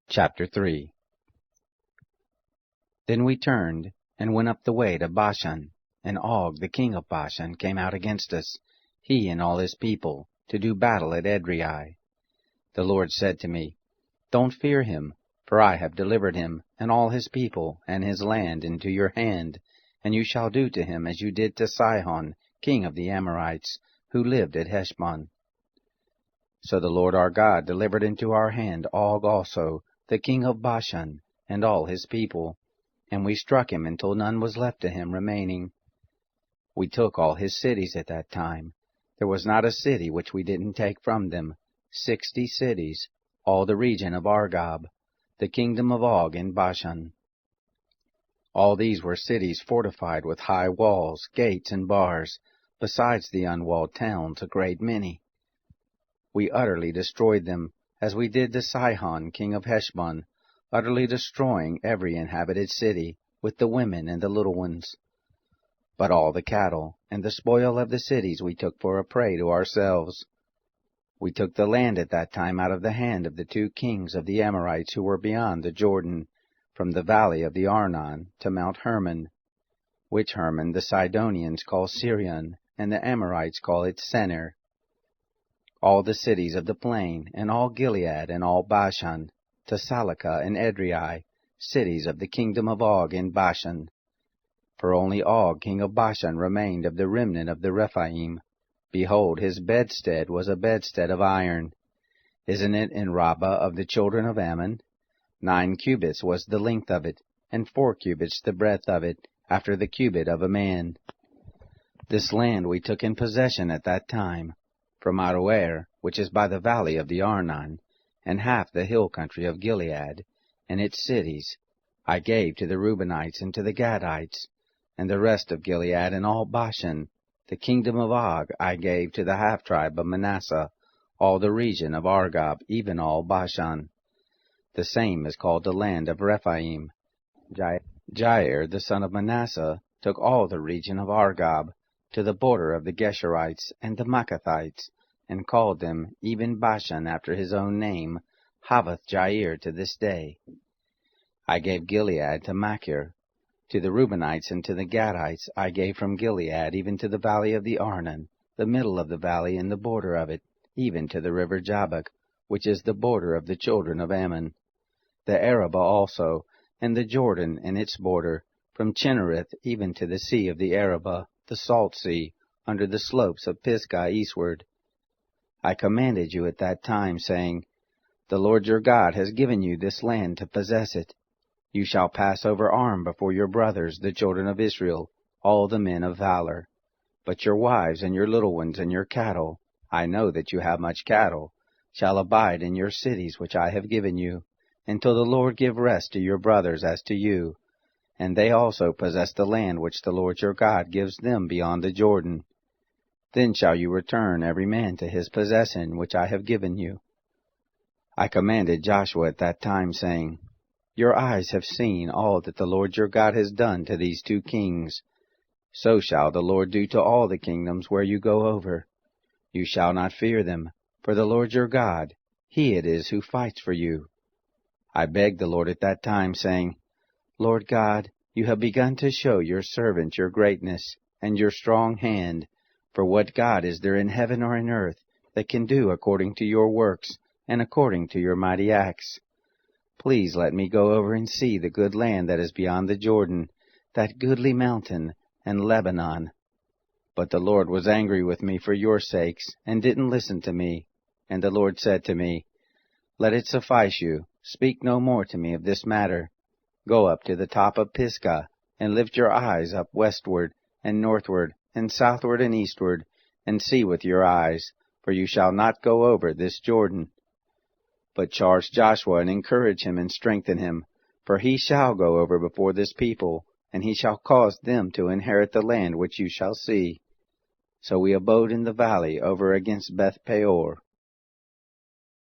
Chapter 3. Then we turned and went up the way to Bashan, and Og the king of Bashan came out against us, he and all his people, to do battle at Edrei. The Lord said to me, Don't fear him, for I have delivered him, and all his people, and his land into your hand, and you shall do to him as you did to Sihon, king of the Amorites, who lived at Heshbon. So the Lord our God delivered into our hand Og also, the king of Bashan, and all his people, and we struck him until none was left to him remaining. We took all his cities at that time. There was not a city which we didn't take from them, 60 cities, all the region of Argob, the kingdom of Og in Bashan. All these were cities fortified with high walls, gates, and bars, besides the unwalled towns, a great many. We utterly destroyed them, as we did to Sihon, king of Heshbon, utterly destroying every inhabited city, with the women and the little ones. But all the cattle and the spoil of the cities we took for a prey to ourselves. We took the land at that time out of the hand of the 2 kings of the Amorites who were beyond the Jordan, from the valley of the Arnon to Mount Hermon, which Hermon the Sidonians call Sirion, and the Amorites call it Senir. All the cities of the plain, and all Gilead, and all Bashan, to Salakah and Edrei, cities of the kingdom of Og in Bashan. For only Og king of Bashan remained of the remnant of the Rephaim. Behold, his bedstead was a bedstead of iron. Isn't it in Rabbah of the children of Ammon? 9 cubits was the length of it, and 4 cubits the breadth of it, after the cubit of a man. This land we took in possession at that time, from Aroer, which is by the valley of the Arnon, and half the hill country of Gilead, and its cities, I gave to the Reubenites and to the Gadites, and the rest of Gilead and all Bashan. The kingdom of Og I gave to the half-tribe of Manasseh, all the region of Argob, even all Bashan. The same is called the land of Rephaim. Jair, the son of Manasseh, took all the region of Argob, to the border of the Geshurites and the Maacathites, and called them, even Bashan after his own name, Havoth Jair to this day. I gave Gilead to Machir. To the Reubenites and to the Gadites I gave from Gilead even to the valley of the Arnon, the middle of the valley and the border of it, even to the river Jabbok, which is the border of the children of Ammon. The Arabah also, and the Jordan and its border, from Chinnereth even to the sea of the Arabah, the salt sea, under the slopes of Pisgah eastward. I commanded you at that time, saying, The Lord your God has given you this land to possess it. You shall pass over armed before your brothers, the children of Israel, all the men of valor. But your wives and your little ones and your cattle, I know that you have much cattle, shall abide in your cities which I have given you, until the Lord give rest to your brothers as to you, and they also possess the land which the Lord your God gives them beyond the Jordan. Then shall you return every man to his possession which I have given you. I commanded Joshua at that time, saying, Your eyes have seen all that the Lord your God has done to these 2 kings. So shall the Lord do to all the kingdoms where you go over. You shall not fear them, for the Lord your God, he it is who fights for you. I begged the Lord at that time, saying, Lord God, you have begun to show your servant your greatness and your strong hand, for what God is there in heaven or in earth that can do according to your works and according to your mighty acts? Please let me go over and see the good land that is beyond the Jordan, that goodly mountain, and Lebanon. But the Lord was angry with me for your sakes, and didn't listen to me. And the Lord said to me, Let it suffice you, speak no more to me of this matter. Go up to the top of Pisgah, and lift your eyes up westward, and northward, and southward, and eastward, and see with your eyes, for you shall not go over this Jordan. But charge Joshua, and encourage him, and strengthen him, for he shall go over before this people, and he shall cause them to inherit the land which you shall see. So we abode in the valley over against Beth Peor.